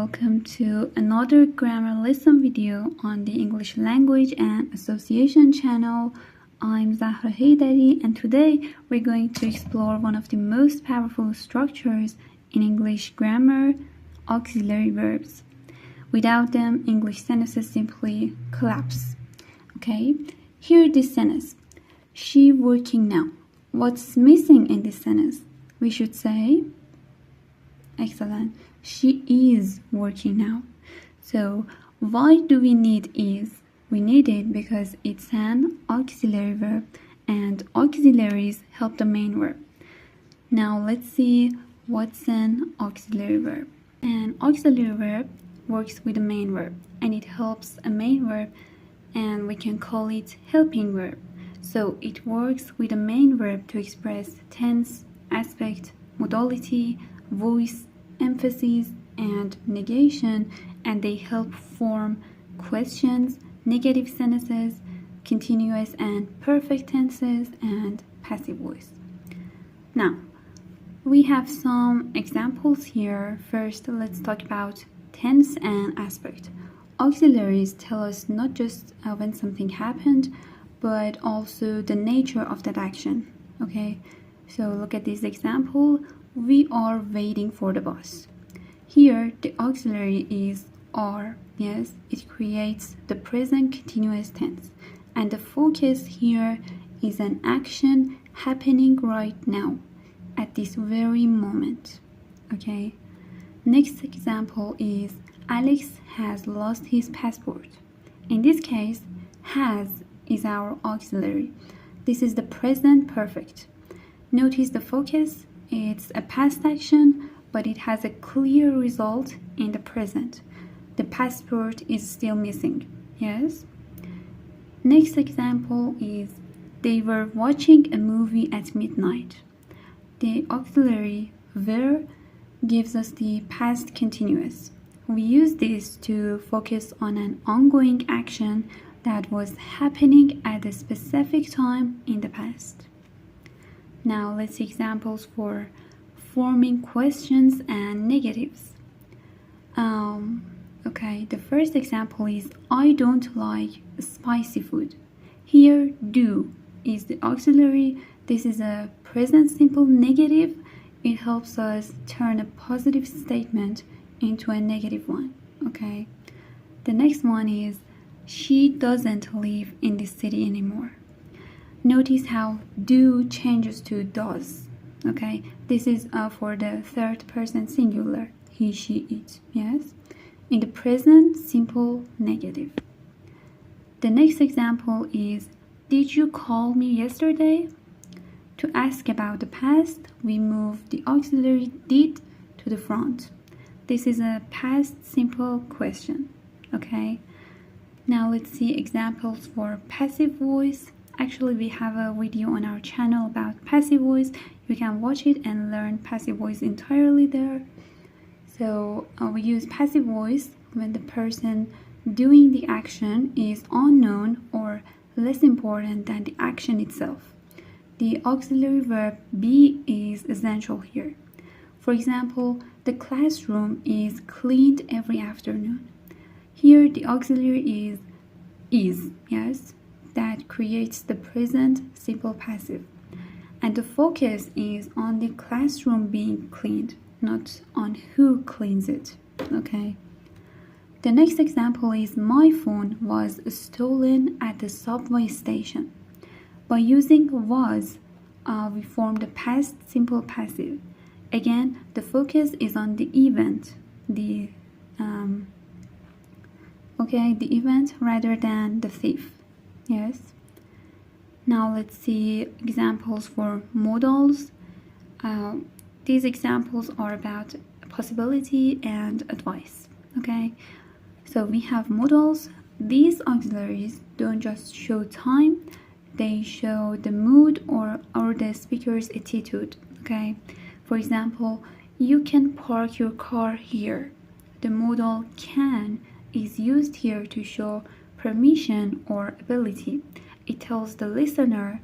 welcome to another grammar lesson video on the English Language and Association channel. I'm Zahra Heydari, and today we're going to explore one of the most powerful structures in English grammar, auxiliary verbs. Without them, English sentences simply collapse. Okay, here this sentence. She working now. What's missing in this sentence? We should say, excellent, she is working now. So why do we need is? We need it because it's an auxiliary verb, and auxiliaries help the main verb. Now let's see what's an auxiliary verb. An auxiliary verb works with the main verb, and it helps a main verb, and we can call it helping verb. So it works with the main verb to express tense, aspect, modality, voice, emphasis, and negation, and they help form questions, negative sentences, continuous and perfect tenses, and passive voice. Now, we have some examples here. First, let's talk about tense and aspect. Auxiliaries tell us not just when something happened, but also the nature of that action. Okay, so look at this example. We are waiting for the bus. Here, the auxiliary is are. Yes, it creates the present continuous tense. And the focus here is an action happening right now, at this very moment. Okay. Next example is Alex has lost his passport. In this case, has is our auxiliary. This is the present perfect. Notice the focus. It's a past action, but it has a clear result in the present. The passport is still missing. Yes? Next example is they were watching a movie at midnight. The auxiliary were gives us the past continuous. We use this to focus on an ongoing action that was happening at a specific time in the past. Now let's see examples for forming questions and negatives. Okay, the first example is I don't like spicy food. Here, do is the auxiliary. This is a present simple negative. It helps us turn a positive statement into a negative one. Okay, the next one is she doesn't live in this city anymore. Notice how do changes to does. Okay, this is for the third person singular, he, she, it. Yes, in the present simple negative. The next example is did you call me yesterday? To ask about the past, we move the auxiliary did to the front. This is a past simple question. Okay, now let's see examples for passive voice. Actually, we have a video on our channel about passive voice. You can watch it and learn passive voice entirely there. So we use passive voice when the person doing the action is unknown or less important than the action itself. The auxiliary verb be is essential here. For example, the classroom is cleaned every afternoon. Here the auxiliary is, yes, that creates the present simple passive. And the focus is on the classroom being cleaned, not on who cleans it. Okay. The next example is my phone was stolen at the subway station. By using was, we form the past simple passive. Again, the focus is on the event, the event rather than the thief. Yes. Now let's see examples for modals. These examples are about possibility and advice. Okay. So we have modals. These auxiliaries don't just show time, they show the mood or the speaker's attitude. Okay. For example, you can park your car here. The modal can is used here to show permission or ability. It tells the listener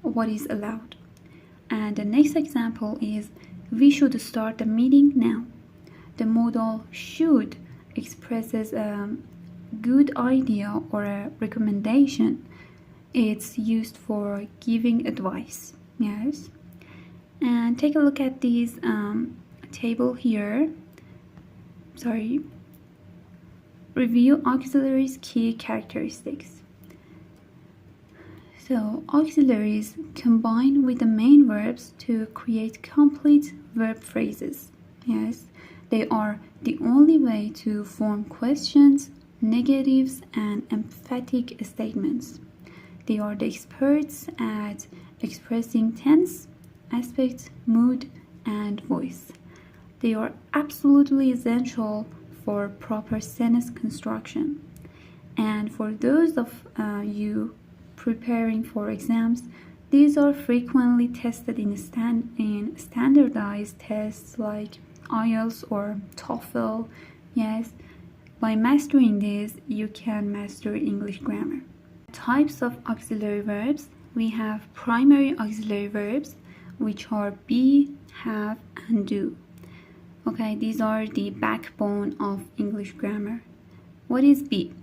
what is allowed. And the next example is we should start the meeting now. The modal should expresses a good idea or a recommendation. It's used for giving advice. Yes. And take a look at this table here. Review auxiliaries' key characteristics. So auxiliaries combine with the main verbs to create complete verb phrases. Yes, they are the only way to form questions, negatives, and emphatic statements. They are the experts at expressing tense, aspect, mood, and voice. They are absolutely essential for proper sentence construction. And for those of you preparing for exams, these are frequently tested in standardized tests like IELTS or TOEFL. Yes, by mastering this, you can master English grammar. Types of auxiliary verbs. We have primary auxiliary verbs, which are be, have, and do. Okay, these are the backbone of English grammar. What is be?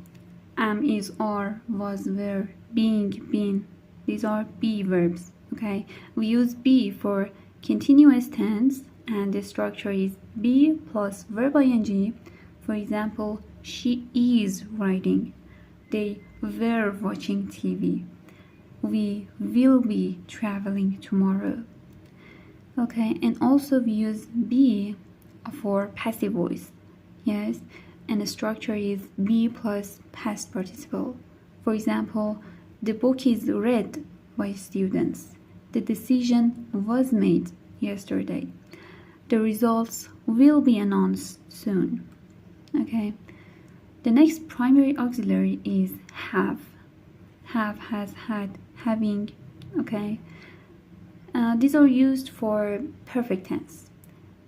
Am, is, are, was, were, being, been. These are be verbs. Okay, we use be for continuous tense, and the structure is be plus verb ing. For example, she is writing. They were watching TV. We will be traveling tomorrow. Okay, and also we use be for passive voice. Yes, and the structure is be plus past participle. For example, the book is read by students. The decision was made yesterday. The results will be announced soon. Okay. The next primary auxiliary is have. Have, has, had, having. Okay. These are used for perfect tense.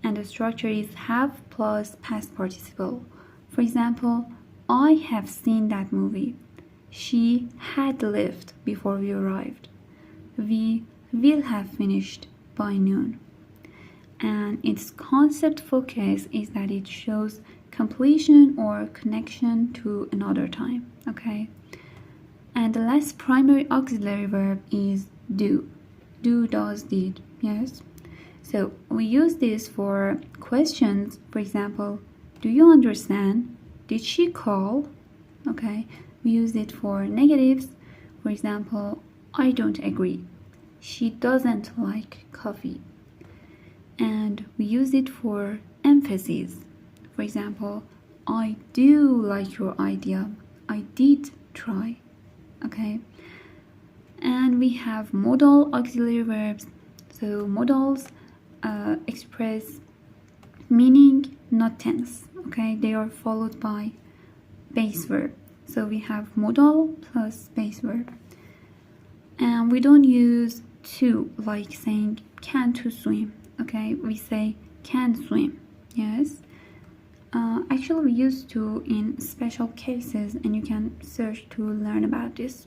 And the structure is have plus past participle. For example, I have seen that movie. She had left before we arrived. We will have finished by noon. And its concept focus is that it shows completion or connection to another time. Okay. And the last primary auxiliary verb is do. Do, does, did. Yes. So we use this for questions. For example, do you understand? Did she call? Okay. We use it for negatives. For example, I don't agree. She doesn't like coffee. And we use it for emphasis. For example, I do like your idea. I did try. Okay. And we have modal auxiliary verbs. So modals express meaning, not tense. Okay, they are followed by base verb. So we have modal plus base verb. And we don't use to, like saying can to swim. Okay, we say can swim. Yes. Actually, we use to in special cases, and you can search to learn about this.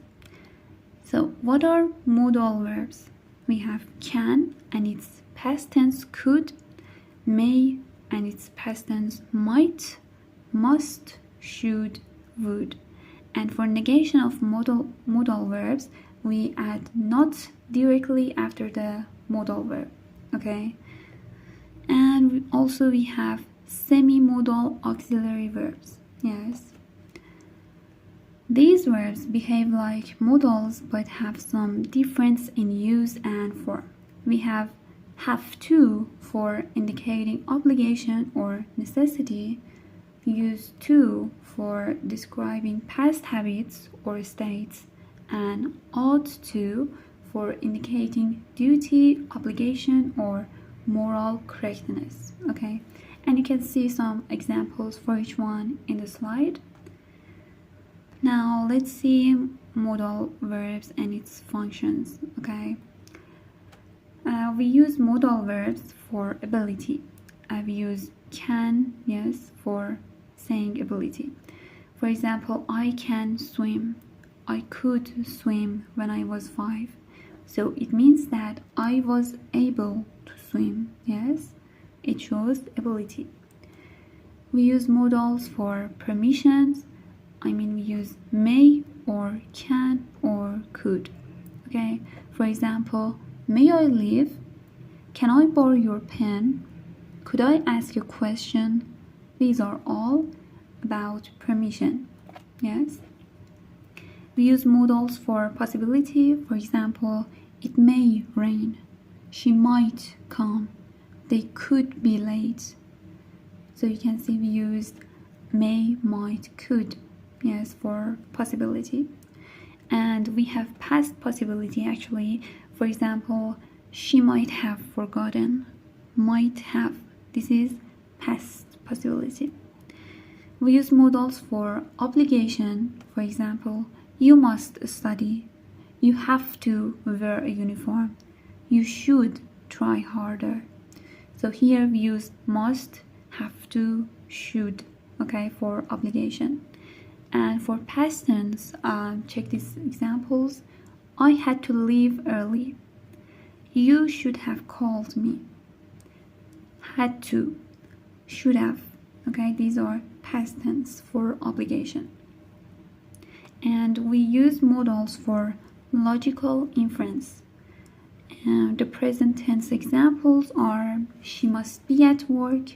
So what are modal verbs? We have can and its past tense could, may and its past tense might, must, should, would. And for negation of modal verbs, we add not directly after the modal verb. Okay. And also we have semi-modal auxiliary verbs. Yes. These verbs behave like modals but have some difference in use and form. We have to for indicating obligation or necessity, use to for describing past habits or states, and ought to for indicating duty, obligation, or moral correctness. Okay, and you can see some examples for each one in the slide. Now let's see modal verbs and its functions. Okay, we use modal verbs for ability. We use can, yes, for saying ability. For example, I can swim. I could swim when I was 5. So it means that I was able to swim. Yes, it shows ability. We use modals for permissions. We use may or can or could. Okay, for example, may I leave? Can I borrow your pen? Could I ask you a question? These are all about permission. Yes. We use modals for possibility. For example, it may rain. She might come. They could be late. So you can see we used may, might, could, yes, for possibility. And we have past possibility actually. For example, she might have forgotten. Might have. This is past possibility. We use modals for obligation. For example, you must study. You have to wear a uniform. You should try harder. So here we use must, have to, should, okay, for obligation. And for past tense, check these examples. I had to leave early. You should have called me. Had to, should have, okay, these are past tense for obligation. And we use modals for logical inference. And the present tense examples are she must be at work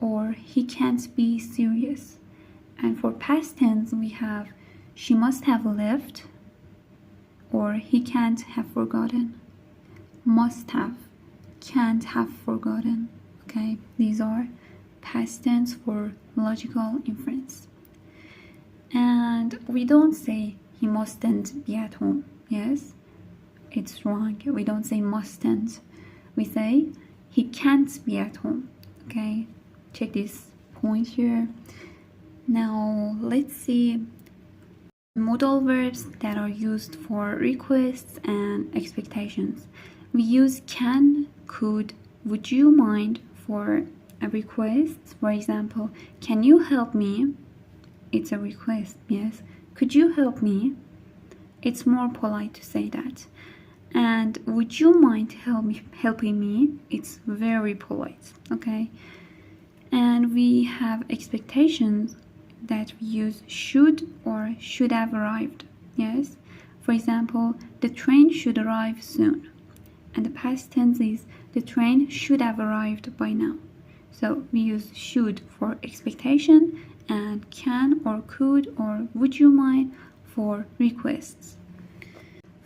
or he can't be serious. And for past tense we have she must have left or he can't have forgotten. Must have, can't have forgotten. Okay, these are past tense for logical inference. And we don't say he mustn't be at home. Yes, it's wrong. We don't say mustn't. We say he can't be at home. Okay, check this point here. Now let's see modal verbs that are used for requests and expectations. We use can, could, would you mind for a request. For example, can you help me? It's a request, yes. Could you help me? It's more polite to say that. And would you mind helping me? It's very polite, okay? And we have expectations that we use should or should have arrived, yes? For example, the train should arrive soon. And the past tense is the train should have arrived by now. So we use should for expectation and can or could or would you mind for requests.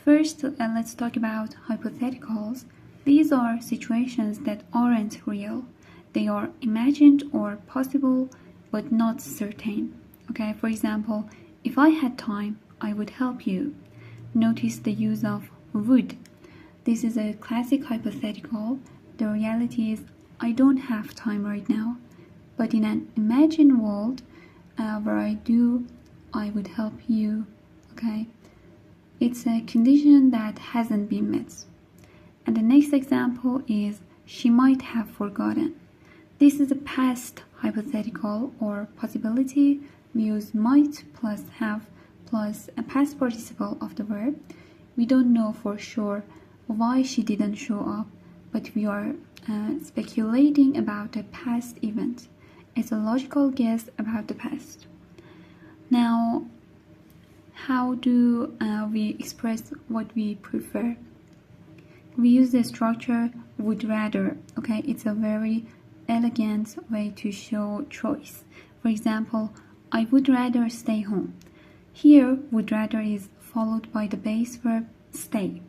First, let's talk about hypotheticals. These are situations that aren't real. They are imagined or possible, but not certain. Okay, for example, if I had time, I would help you. Notice the use of would. This is a classic hypothetical. The reality is, I don't have time right now. But in an imagined world, where I do, I would help you. Okay? It's a condition that hasn't been met. And the next example is she might have forgotten. This is a past hypothetical or possibility. We use might plus have plus a past participle of the verb. We don't know for sure why she didn't show up, but we are speculating about a past event. It's a logical guess about the past. Now, how do we express what we prefer? We use the structure would rather. Okay, it's a very elegant way to show choice. For example, I would rather stay home. Here, would rather is followed by the base verb stay.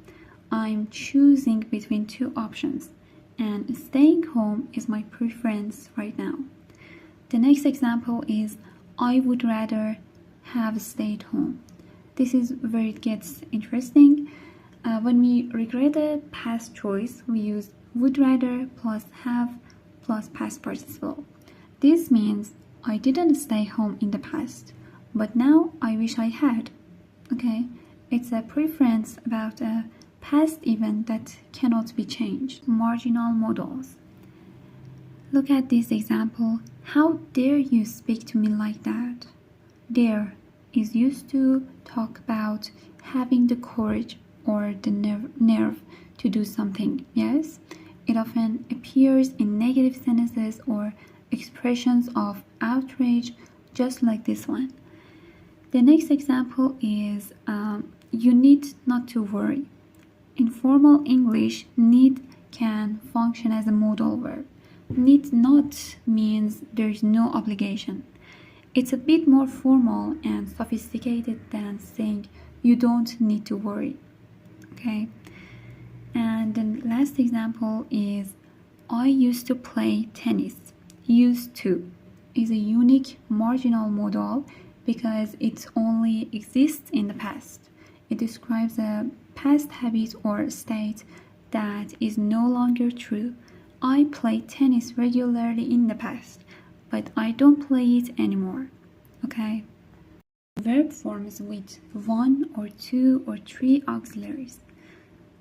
I'm choosing between two options, and staying home is my preference right now. The next example is I would rather have stayed home. This is where it gets interesting. When we regret a past choice, we use would rather plus have plus past participle. This means I didn't stay home in the past, but now I wish I had. Okay, it's a preference about a past event that cannot be changed. Marginal modals. Look at this example. How dare you speak to me like that? Dare is used to talk about having the courage or the nerve to do something. Yes, it often appears in negative sentences or expressions of outrage, just like this one. The next example is you need not to worry. In formal English, need can function as a modal verb. Need not means there is no obligation. It's a bit more formal and sophisticated than saying you don't need to worry. Okay? And the last example is I used to play tennis. Used to is a unique marginal modal because it only exists in the past. It describes a past habit or state that is no longer true. I played tennis regularly in the past, but I don't play it anymore. Okay? Verb forms with one or two or three auxiliaries.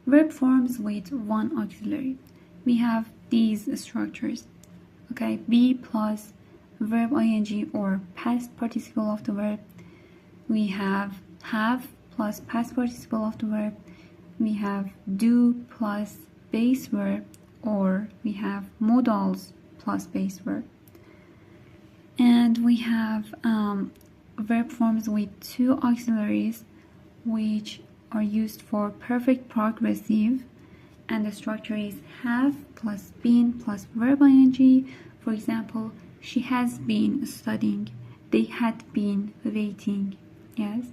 Verb forms with one auxiliary. We have these structures. Okay, be plus verb ing or past participle of the verb. We have plus past participle of the verb. We have do plus base verb, or we have modals plus base verb. And we have verb forms with two auxiliaries which are used for perfect progressive, and the structure is have plus been plus verb ing. For example, she has been studying, they had been waiting. Yes,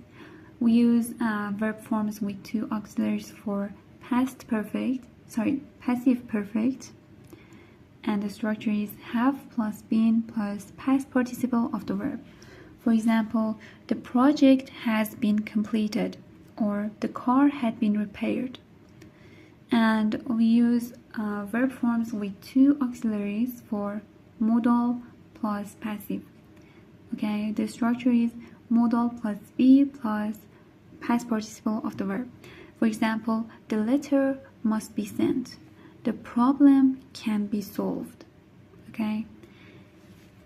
we use verb forms with two auxiliaries for passive perfect, and the structure is have plus been plus past participle of the verb. For example, the project has been completed, or the car had been repaired. And we use verb forms with two auxiliaries for modal plus passive. Okay, the structure is modal plus be plus past participle of the verb. For example, the letter must be sent. The problem can be solved. Okay,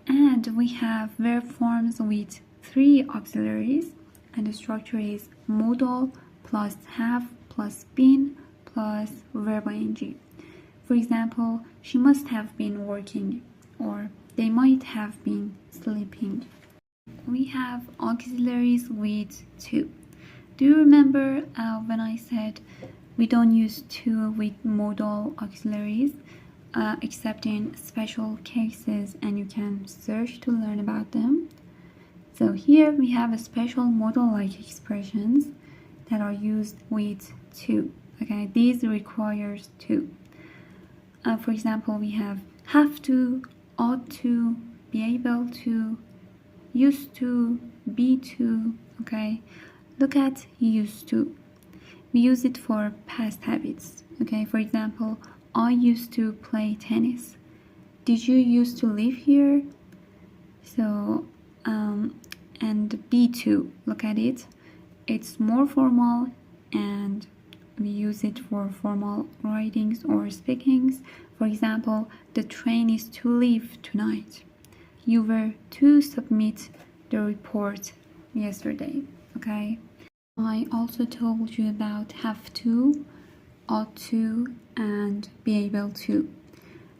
and we have verb forms with three auxiliaries, and the structure is modal plus have plus been plus verb ing. For example, she must have been working, or they might have been sleeping. We have auxiliaries with two. Do you remember when I said we don't use to with modal auxiliaries except in special cases, and you can search to learn about them? So here we have a special modal-like expressions that are used with to. Okay, these requires to. For example, we have to, ought to, be able to, used to, be to. Okay, look at used to. We use it for past habits. Okay, for example, I used to play tennis. Did you used to live here? So and be to, look at it, it's more formal, and we use it for formal writings or speakings. For example, the train is to leave tonight. You were to submit the report yesterday. Okay, I also told you about have to, ought to, and be able to.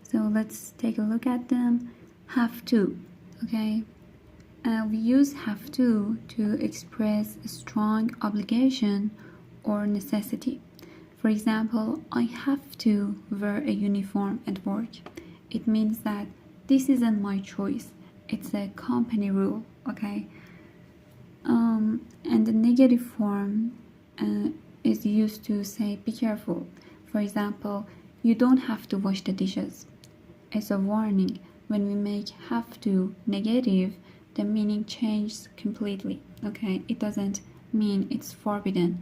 So let's take a look at them. Have to. Okay, we use have to express a strong obligation or necessity. For example, I have to wear a uniform at work. It means that this isn't my choice. It's a company rule. Okay. And the negative form is used to say be careful. For example, you don't have to wash the dishes. It's a warning. When we make have to negative, the meaning changes completely. Okay, it doesn't mean it's forbidden.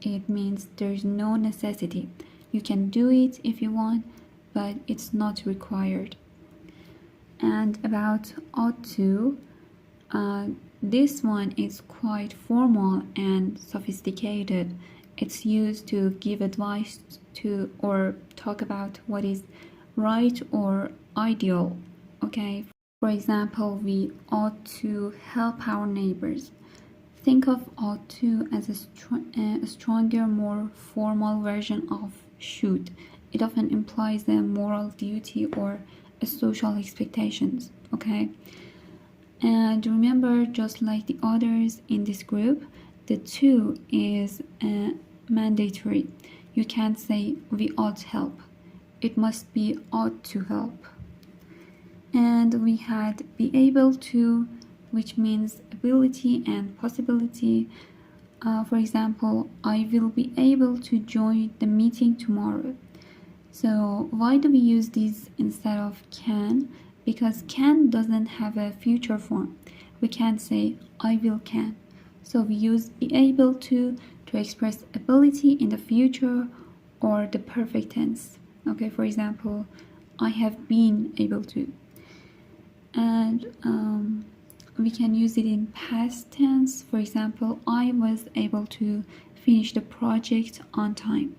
It means there's no necessity. You can do it if you want, but it's not required. And about ought to, this one is quite formal and sophisticated. It's used to give advice to or talk about what is right or ideal. Okay, for example, we ought to help our neighbors. Think of ought to as a stronger, more formal version of should. It often implies a moral duty or a social expectations. okay? And remember, just like the others in this group, the to is mandatory. You can't say we ought help. It must be ought to help. And we had be able to, which means ability and possibility. For example, I will be able to join the meeting tomorrow. So why do we use these instead of can? Because can doesn't have a future form. We can't say I will can. So we use be able to express ability in the future or the perfect tense. Okay, for example, I have been able to. And we can use it in past tense. For example, I was able to finish the project on time.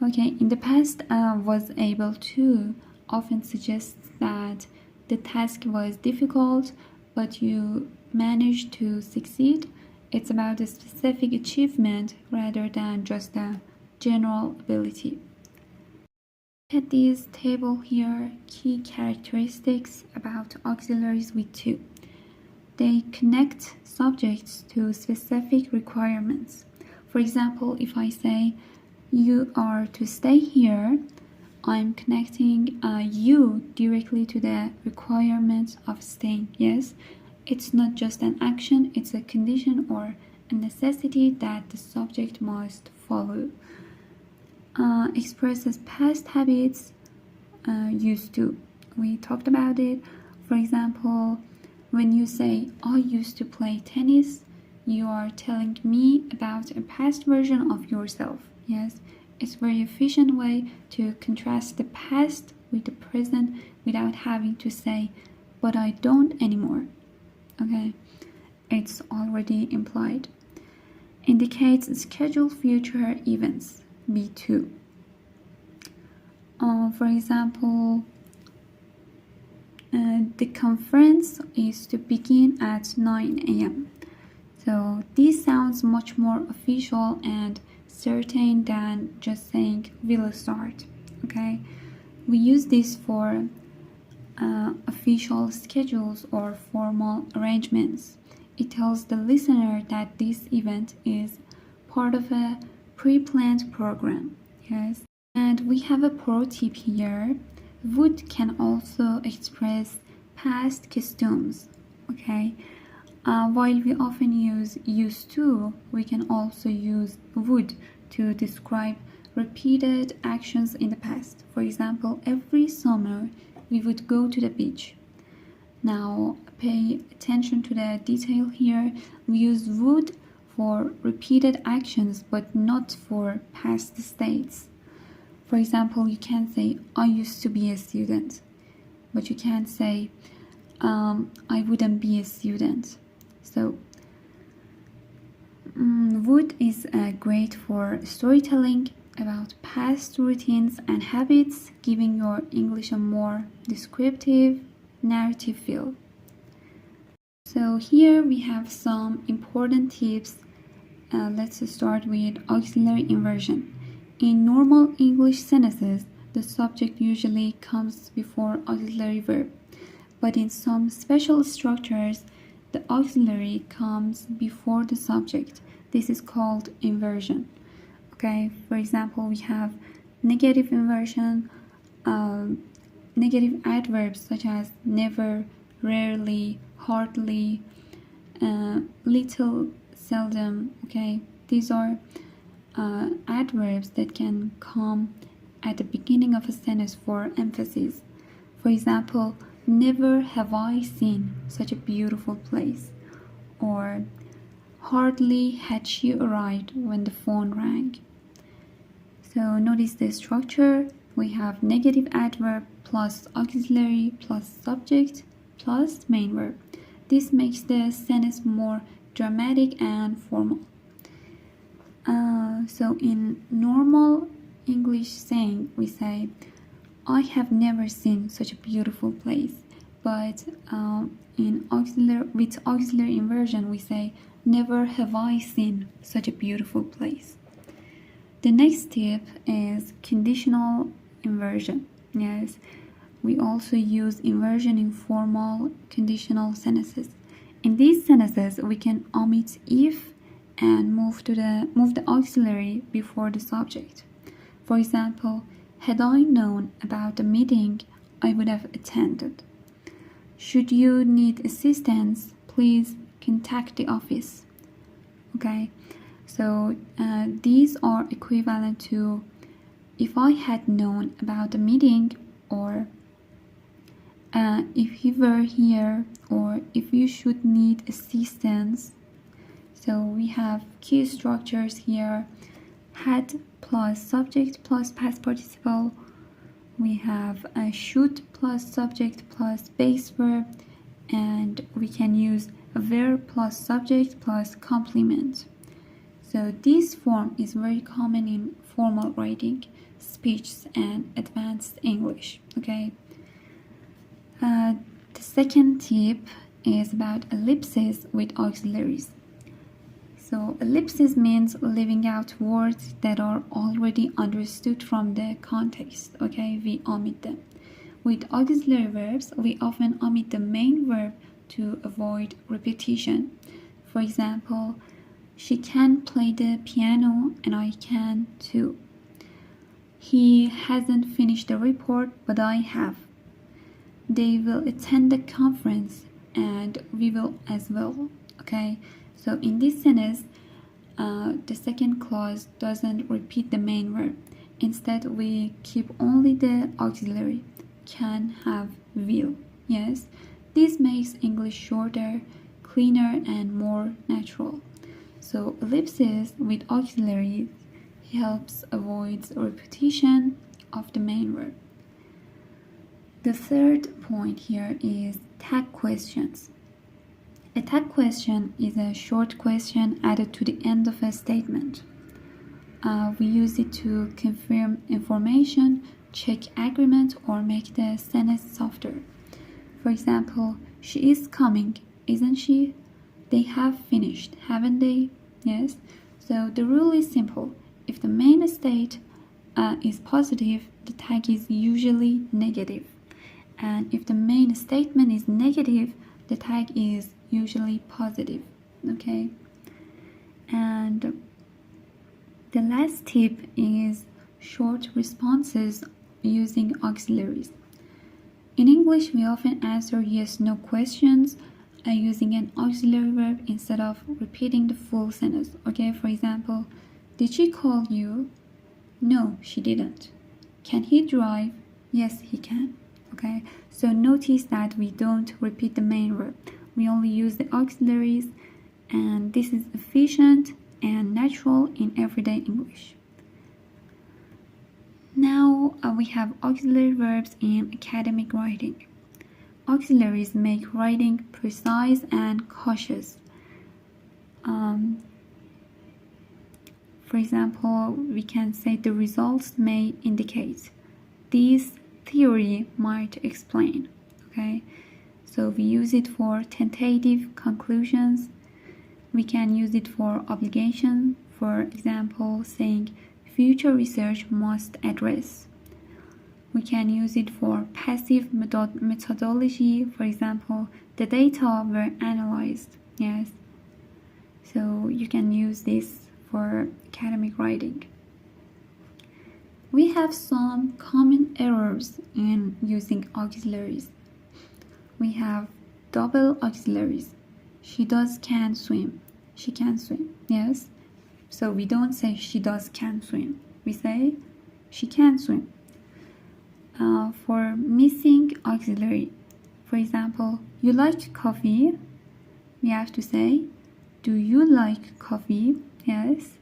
Okay, in the past, was able to often suggests that the task was difficult, but you managed to succeed. It's about a specific achievement rather than just a general ability. Look at this table here, key characteristics about auxiliaries with to. They connect subjects to specific requirements. For example, if I say, you are to stay here, I'm connecting you directly to the requirements of staying. Yes, it's not just an action, it's a condition or a necessity that the subject must follow. Expresses past habits, used to. We talked about it. For example, when you say, I used to play tennis, you are telling me about a past version of yourself. Yes, it's a very efficient way to contrast the past with the present without having to say, but I don't anymore. Okay, it's already implied. Indicates scheduled future events, B2. For example, the conference is to begin at 9 a.m. So this sounds much more official and certain than just saying will start. Okay, we use this for official schedules or formal arrangements. It tells the listener that this event is part of a pre-planned program. Yes, and we have a pro tip here. Would can also express past customs. Okay, while we often use used to, we can also use would to describe repeated actions in the past. For example, every summer we would go to the beach. Now pay attention to the detail here. We use would for repeated actions but not for past states. For example, you can say I used to be a student, but you can't say I wouldn't be a student. So would is great for storytelling about past routines and habits, giving your English a more descriptive, narrative feel. So here we have some important tips. Let's start with auxiliary inversion. In normal English sentences, the subject usually comes before auxiliary verb, but in some special structures, the auxiliary comes before the subject. This is called inversion. Okay, for example, we have negative inversion, negative adverbs such as never, rarely, hardly, little, seldom. Okay, these are adverbs that can come at the beginning of a sentence for emphasis. For example, never have I seen such a beautiful place, or hardly had she arrived when the phone rang. So notice the structure. We have negative adverb plus auxiliary plus subject plus main verb. This makes the sentence more dramatic and formal. So in normal English saying, we say, I have never seen such a beautiful place. But with auxiliary inversion, we say, never have I seen such a beautiful place. The next tip is conditional inversion. Yes, we also use inversion in formal conditional sentences. In these sentences, we can omit if and move the auxiliary before the subject. For example, had I known about the meeting, I would have attended. Should you need assistance, please contact the office. Okay, so these are equivalent to if I had known about the meeting, or if he were here, or if you should need assistance. So we have key structures here: had plus subject plus past participle. We have a should plus subject plus base verb, and we can use a verb plus subject plus complement. So this form is very common in formal writing, speech, and advanced English. Okay. The second tip is about ellipses with auxiliaries. So ellipses means leaving out words that are already understood from the context. Okay, we omit them. With auxiliary verbs, we often omit the main verb to avoid repetition. For example, she can play the piano and I can too. He hasn't finished the report, but I have. They will attend the conference and we will as well. Okay, so in this sentence, the second clause doesn't repeat the main verb. Instead, we keep only the auxiliary, can, have, will. Yes, this makes English shorter, cleaner, and more natural. So ellipses with auxiliaries helps avoid repetition of the main verb. The third point here is tag questions. A tag question is a short question added to the end of a statement. We use it to confirm information, check agreement, or make the sentence softer. For example, she is coming, isn't she? They have finished, haven't they? Yes. So the rule is simple. If the main state is positive, the tag is usually negative. And if the main statement is negative, the tag is usually positive. Okay. And the last tip is short responses using auxiliaries. In English, we often answer yes/no questions using an auxiliary verb instead of repeating the full sentence. Okay, for example, did she call you? No, she didn't. Can he drive? Yes, he can. Okay, so notice that we don't repeat the main verb. We only use the auxiliaries, and this is efficient and natural in everyday English. Now we have auxiliary verbs in academic writing. Auxiliaries make writing precise and cautious. For example, we can say the results may indicate. This theory might explain. Okay, so we use it for tentative conclusions. We can use it for obligation. For example, saying future research must address. We can use it for passive methodology. For example, the data were analyzed. Yes. So you can use this for academic writing. We have some common errors in using auxiliaries. We have double auxiliaries. She can swim. She can swim. Yes. So we don't say she can swim. We say she can swim. For missing auxiliary, for example, you like coffee, we have to say, do you like coffee? Yes.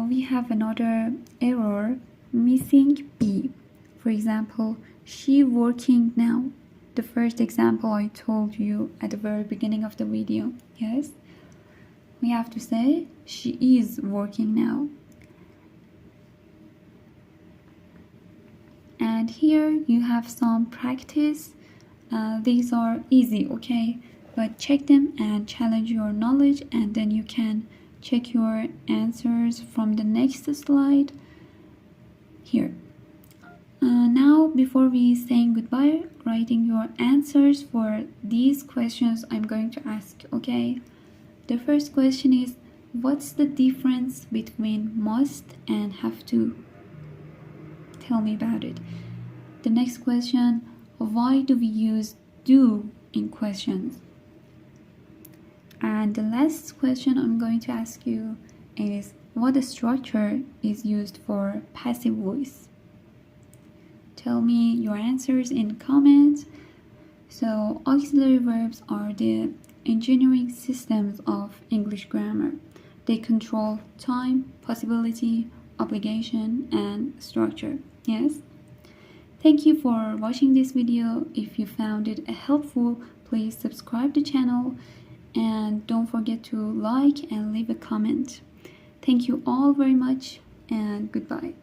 We have another error, missing be. For example, she working now. The first example I told you at the very beginning of the video. Yes. We have to say she is working now. And here you have some practice. These are easy, okay? But check them and challenge your knowledge, and then you can check your answers from the next slide. Here. Now, before we saying goodbye, writing your answers for these questions I'm going to ask, okay? The first question is, what's the difference between must and have to? Tell me about it. The next question, why do we use do in questions? And the last question I'm going to ask you is, what structure is used for passive voice? Tell me your answers in comments. So, auxiliary verbs are the engineering systems of English grammar. They control time, possibility, obligation, and structure. Yes? Thank you for watching this video. If you found it helpful, please subscribe to the channel and don't forget to like and leave a comment. Thank you all very much and goodbye.